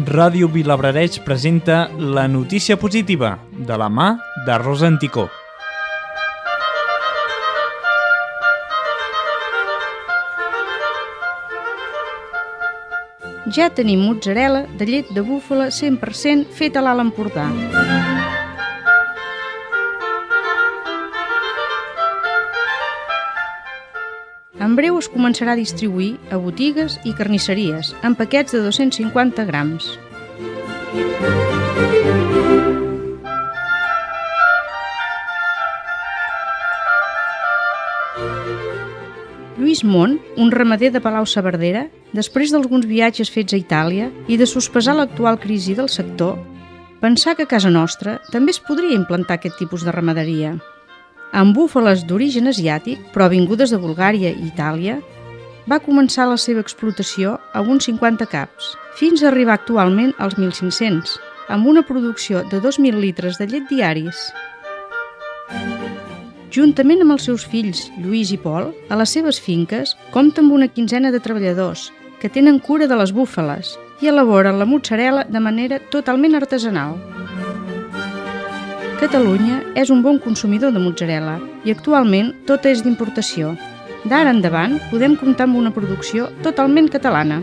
Ràdio Vilablareix presenta la notícia positiva de la mà de Rosa Anticó. Ja tenim mozzarella de llet de búfala 100% feta a l'Alt Empordà. En breu es començarà a distribuir a botigues i carnisseries en paquets de 250 grams. Lluís Mont, un ramader de Palau-saverdera, després d'alguns viatges fets a Itàlia i de sospesar l'actual crisi del sector, pensà que a casa nostra també es podria implantar aquest tipus de ramaderia. Amb búfales d'origen asiàtic, però vingudes de Bulgària i Itàlia, va començar la seva explotació a uns 50 caps, fins a arribar actualment als 1.500, amb una producció de 2.000 litres de llet diaris. Juntament amb els seus fills, Lluís i Pol, a les seves finques compta amb una quinzena de treballadors que tenen cura de les búfales i elaboren la mozzarella de manera totalment artesanal. Catalunya és un bon consumidor de mozzarella i actualment tota és d'importació. D'ara endavant podem comptar amb una producció totalment catalana.